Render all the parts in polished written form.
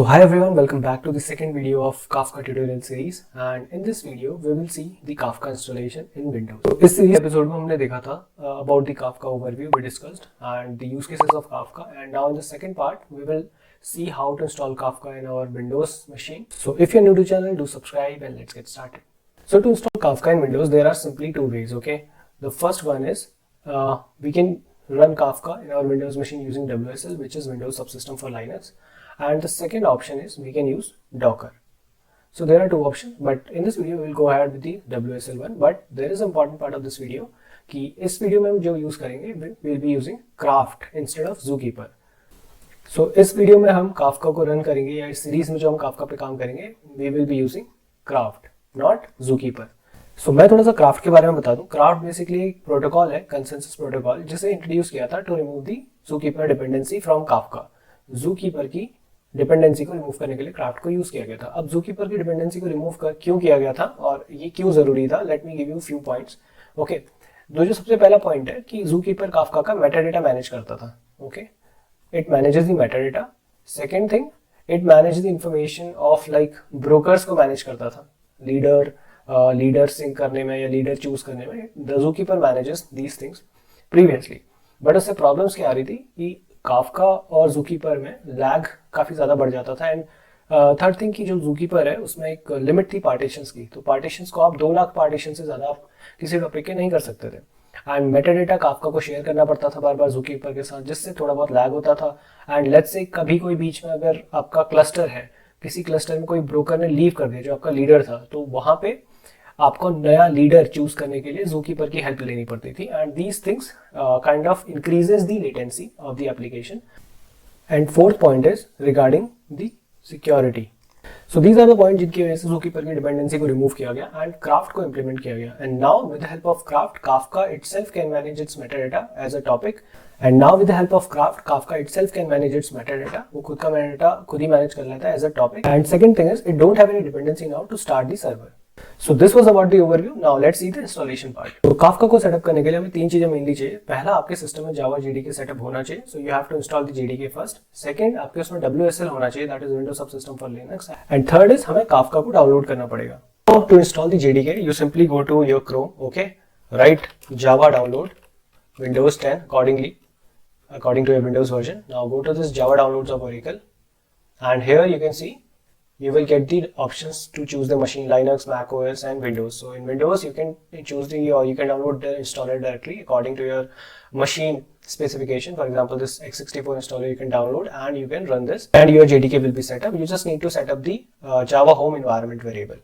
So hi everyone, welcome back to the second video of Kafka tutorial series, and in this video we will see the Kafka installation in Windows. So इस series episode में हमने देखा था about the Kafka overview we discussed and the use cases of Kafka, and now in the second part we will see how to install Kafka in our Windows machine. So if you're new to the channel, do subscribe and let's get started. So to install Kafka in Windows, there are simply two ways. Okay, the first one is we can run Kafka in our Windows machine using WSL, which is Windows Subsystem for Linux. And the second option is we can use Docker. So there are two options, but in this video we will go ahead with the WSL one. But there is an important part of this video कि इस video में हम जो use करेंगे we will be using Craft instead of Zookeeper. So इस video में हम Kafka को रन करेंगे या इस सीरीज में जो हम Kafka पे काम करेंगे we will be using Craft, not Zookeeper. So मैं थोड़ा सा Craft के बारे में बता दूं. Craft बेसिकली एक प्रोटोकॉल है, कंसेंसस प्रोटोकॉल, जिसे इंट्रोड्यूस किया था to remove the Zookeeper dependency from Kafka. Zookeeper की डिपेंडेंसी को रिमूव करने के लिए क्राफ्ट को यूज किया गया था. अब Zookeeper की डिपेंडेंसी को रिमूव कर क्यों किया गया था और ये क्यों जरूरी था, let me give you few points. Okay, जो सबसे पहला पॉइंट है कि Zookeeper Kafka का मेटाडेटा मैनेज करता था. Okay, it manages the metadata. Second thing, it manage the information of like brokers को मैनेज करता था, लीडर सिंक करने में या लीडर चूज करने में. The Zookeeper manages these things previously, but उससे प्रॉब्लम्स क्या आ रही थी कि Kafka और Zookeeper में लैग काफी ज्यादा बढ़ जाता था. एंड थर्ड थिंग की जो Zookeeper है उसमें एक लिमिट थी पार्टीशंस की. तो पार्टीशंस को आप 2 लाख पार्टीशन से ज्यादा आप किसी टॉपिक के नहीं कर सकते थे. एंड मेटाडेटा Kafka को शेयर करना पड़ता था बार बार Zookeeper के साथ, जिससे थोड़ा बहुत लैग होता था. एंड लेट्स से कभी कोई बीच में अगर आपका क्लस्टर है, किसी क्लस्टर में कोई ब्रोकर ने लीव कर दिया जो आपका लीडर था, तो वहां पे आपको नया लीडर चूज करने के लिए Zookeeper की हेल्प लेनी पड़ती थी. And these things kind of increases the latency of the application. And fourth point is regarding the security. So these are the point जिनकी वजह से Zookeeper की डिपेंडेंसी को रिमूव किया गया एंड क्राफ्ट को इंप्लीमेंट किया गया. And now with the help of craft, Kafka itself can manage its metadata as a topic. And now with the help of Craft, Kafka itself can manage its metadata. वो खुद का metadata खुद ही manage कर लेता है as a topic. And second thing is it don't have any dependency now to start the server. So this was about the overview. Now let's see the installation part. तो Kafka को setup करने के लिए हमें 3 चीजें mainly चाहिए. पहला, आपके सिस्टम में Java JDK सेटअप होना चाहिए. So you have to install the JDK first. Second, आपके उसमें WSL होना चाहिए, that is Windows Subsystem for Linux. And third is हमें Kafka को डाउनलोड करना पड़ेगा. So to install the JDK, you simply go to your Chrome. Okay, write Java download Windows 10 according to your Windows version. Now go to this Java downloads of Oracle, and here you can see you will get the options to choose the machine: Linux, Mac OS and Windows. So in Windows you can choose or you can download the installer directly according to your machine specification. For example, this x64 installer you can download and you can run this, and your JDK will be set up. You just need to set up the Java home environment variable.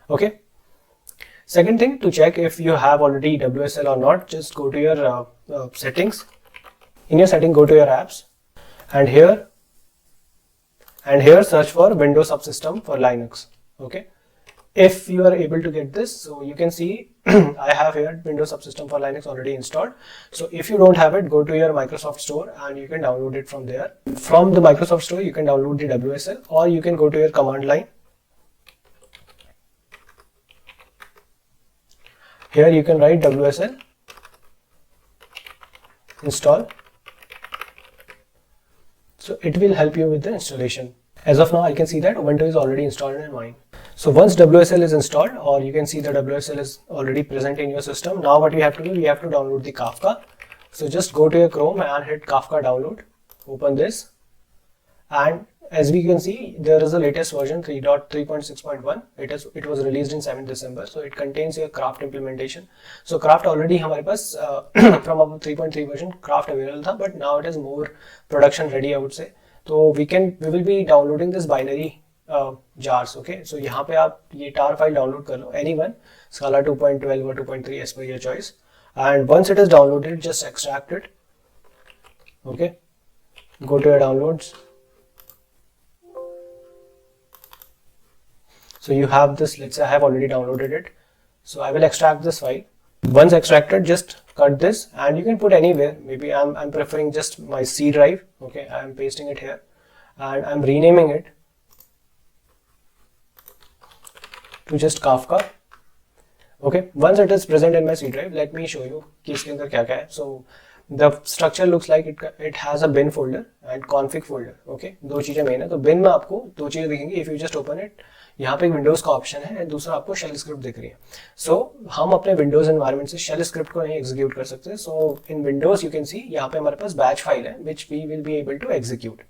Okay. Second thing, to check if you have already WSL or not, just go to your settings. In your setting, go to your apps, and here search for Windows Subsystem for Linux. Okay, if you are able to get this, so you can see I have here Windows Subsystem for Linux already installed. So if you don't have it, go to your Microsoft Store and you can download it from there. From the Microsoft Store you can download the WSL, or you can go to your command line. Here you can write WSL install. So it will help you with the installation. As of now, I can see that Ubuntu is already installed in mine. So once WSL is installed, or you can see the WSL is already present in your system, now what you have to do, you have to download the Kafka. So just go to your Chrome and hit Kafka download. Open this, and as we can see, there is the latest version 3.6.1. It was released in 7th December. So it contains your Craft implementation. So Craft already हमारे पास from our 3.3 version Craft available था, but now it is more production ready, I would say. So we will be downloading this binary jars. Okay, so यहाँ पे आप ये tar file download कर लो, anyone, Scala 2.12 or 2.3 as per your choice. And once it is downloaded, just extract it. Okay, go to your downloads. So you have this, let's say I have already downloaded it. So I will extract this file. Once extracted, just cut this and you can put anywhere. Maybe I'm preferring just my C drive. Okay, I'm pasting it here and I'm renaming it to just Kafka. Okay, once it is present in my C drive, let me show you कि इसके अंदर क्या क्या है. So the structure looks like it has a bin folder and config folder. Okay, दो चीजें main है. तो बिन में आपको दो चीजें दिखेंगी. If you just open it, यहाँ पे विंडोज का ऑप्शन है, दूसरा आपको शेल स्क्रिप्ट दिख रही है. सो हम अपने विंडोज एनवायरनमेंट से शेल स्क्रिप्ट को नहीं एग्जीक्यूट कर सकते. So in Windows you can see यहाँ पे हमारे पास बैच फाइल है which we will be able to execute.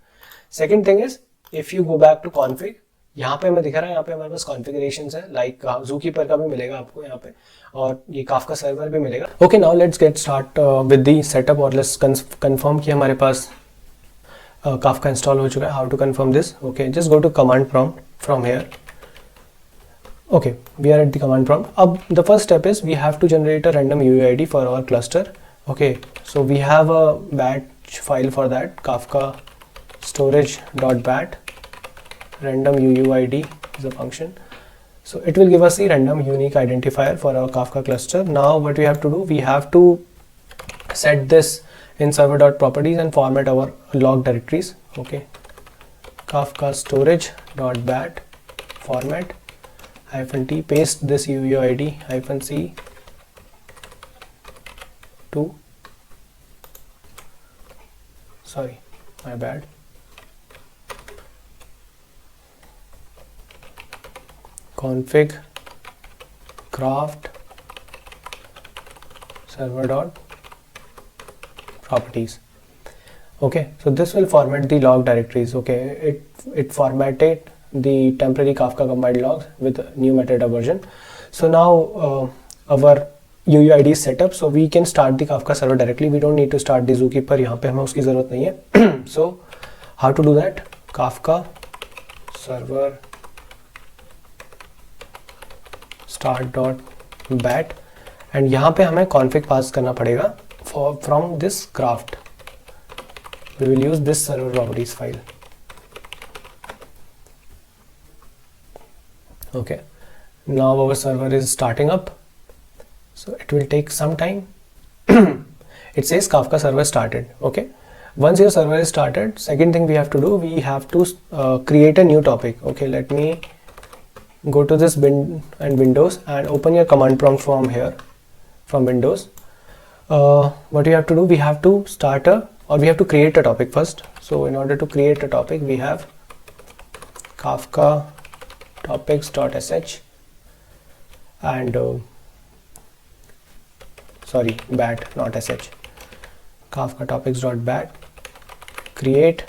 Second thing is, if you go back to config, यहाँ पे हमें दिख रहा है, यहाँ पे हमारे पास कॉन्फ़िगरेशंस है, लाइक ज़ूकीपर का भी मिलेगा आपको यहाँ पे, और ये काफका सर्वर भी मिलेगा. Okay, now let's get start with the setup, और लेट्स कंफर्म कि हमारे पास काफका इंस्टॉल हो चुका है. How to confirm this? Okay, just go to command prompt from here. Okay, we are at the command prompt. अब the first step is we have to generate a random UUID for our cluster. Okay, so we have a batch file for that, Kafka storage.bat. Random UUID is a function. So it will give us the random unique identifier for our Kafka cluster. Now what we have to do, we have to set this in server.properties and format our log directories. Okay, Kafka storage.bat format -t, paste this UUID -c to, sorry, my bad, config craft server dot properties. Okay, so this will format the log directories. Okay, it formatted the temporary Kafka combined logs with new metadata version. So now our UUID is set up, so we can start the Kafka server directly. We don't need to start the Zookeeper, यहाँ पे हमें उसकी ज़रूरत नहीं है. So how to do that? Kafka server start.bat, and यहाँ पे हमें config पास करना पड़ेगा from this craft. We will use this server properties file. Okay, now our server is starting up, so it will take some time. It says Kafka server started. Okay, once your server is started, second thing we have to do, we have to create a new topic. Okay, let me go to this bin and Windows and open your command prompt from here, from Windows. What you have to do, we have to we have to create a topic first. So in order to create a topic, we have Kafka topics.sh and sorry, bat, not sh. Kafka topics.bat, create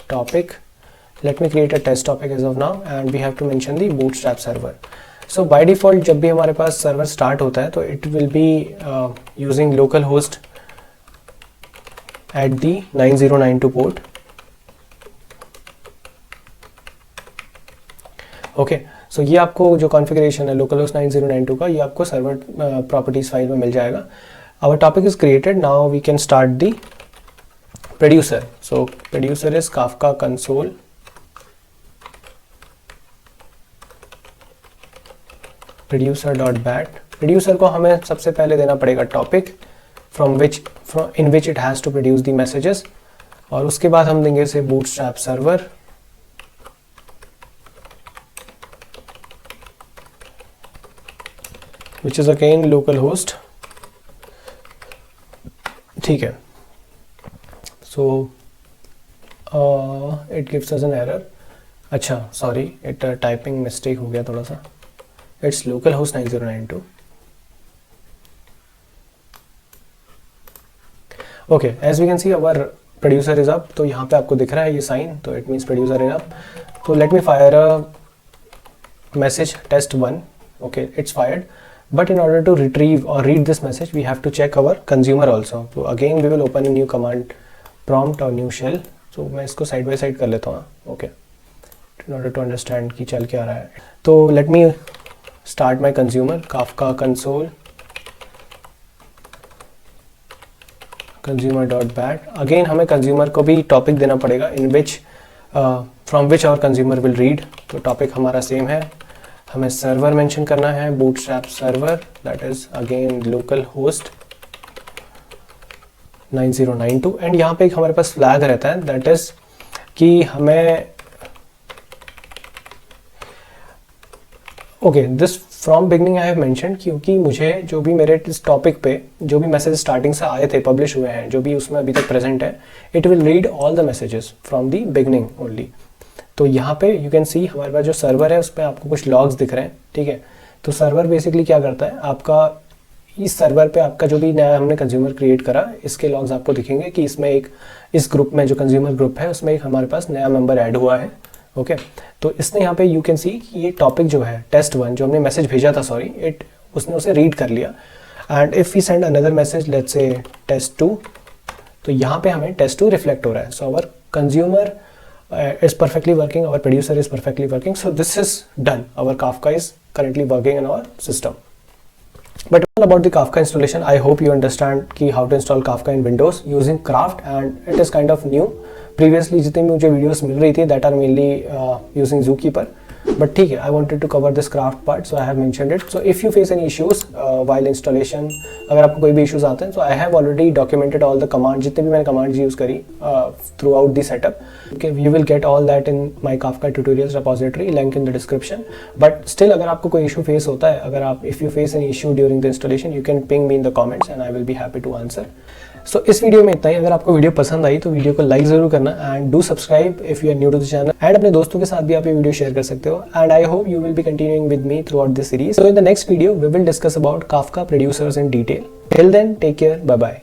topic. Let me create a test topic as of now, and we have to mention the bootstrap server. So by default जब भी हमारे पास server start होता है तो it will be using localhost at the 9092 port. Okay, सो ये आपको जो configuration है localhost 9092 का, ये आपको सर्वर प्रॉपर्टीज फाइल में मिल जाएगा. Our topic is created. Now we can start the producer. So producer is Kafka console producer.bat. Producer को हमें सबसे पहले देना पड़ेगा topic in which it has to produce the messages, और उसके बाद हम देंगे इसे bootstrap server, which is again localhost. ठीक है, so it gives us an error. अच्छा, sorry, it typing mistake हो गया थोड़ा सा. It's localhost 9092. Okay, as we can see our producer is up. तो यहाँ पे आपको दिख रहा है ये साइन, तो it means producer is up. So let me fire a message test1. Okay, it's fired. But in order to retrieve or read this message, we have to check our consumer also. So again, we will open a new command prompt or new shell. So मैं इसको side by side कर लेता हूँ. Okay, in order to understand कि चल क्या रहा है. तो let me start my consumer, Kafka console consumer.bat. Again हमें consumer को भी topic देना पड़ेगा in which from which our consumer will read. तो topic हमारा same है. हमें सर्वर मेंशन करना है, bootstrap server, that is again localhost 9092. And यहाँ पे एक हमारे पास फ्लैग रहता है, that is कि हमें okay, this from beginning I have mention, क्योंकि मुझे जो भी मेरे इस टॉपिक पे जो भी मैसेज स्टार्टिंग से आए थे, पब्लिश हुए हैं, जो भी उसमें अभी तक प्रेजेंट है, it will read all the messages from the beginning only. तो यहाँ पे यू कैन सी हमारे पास जो सर्वर है उस पर आपको कुछ लॉग्स दिख रहे हैं, ठीक है। तो सर्वर बेसिकली क्या करता है, आपका इस सर्वर पे आपका जो भी नया हमने कंज्यूमर क्रिएट करा, इसके लॉग्स आपको दिखेंगे कि इसमें एक, इस ग्रुप में जो कंज्यूमर ग्रुप है उसमें एक हमारे पास नया मेंबर ऐड हुआ है, ओके। तो इसने यहाँ पे यू कैन सी कि ये टॉपिक जो है test1 जो हमने मैसेज भेजा था, सॉरी, उसने उसे रीड कर लिया। And if we send another message, let's say test2, तो यहाँ पे हमें test2 रिफ्लेक्ट हो रहा है। So our consumer is perfectly working, our producer is perfectly working, so this is done, our Kafka is currently working in our system. But all about the Kafka installation, I hope you understand ki how to install Kafka in Windows using Craft, and it is kind of new. Previously जितनी भी मुझे videos मिल रही थी that are mainly using Zookeeper, but ठीक है, I wanted to cover this Craft part, so I have mentioned it. So if you face any issues while installation, अगर आपको कोई भी issues आते हैं, so I have already documented all the commands, जितने भी मैंने commands use करी throughout the setup. Okay, you will get all that in my Kafka tutorials repository, link in the description. But still अगर आपको कोई issue face होता है, अगर आप if you face any issue during the installation, you can ping me in the comments and I will be happy to answer. सो इस video में इतना ही। अगर आपको वीडियो पसंद आई तो वीडियो को लाइक जरूर करना and do subscribe if you are new to the channel, and अपने दोस्तों के साथ भी आप ये वीडियो शेयर कर सकते हो। And I hope you will be continuing with me throughout this series. So in the next video we will discuss about Kafka producers in detail. Till then, take care, bye bye.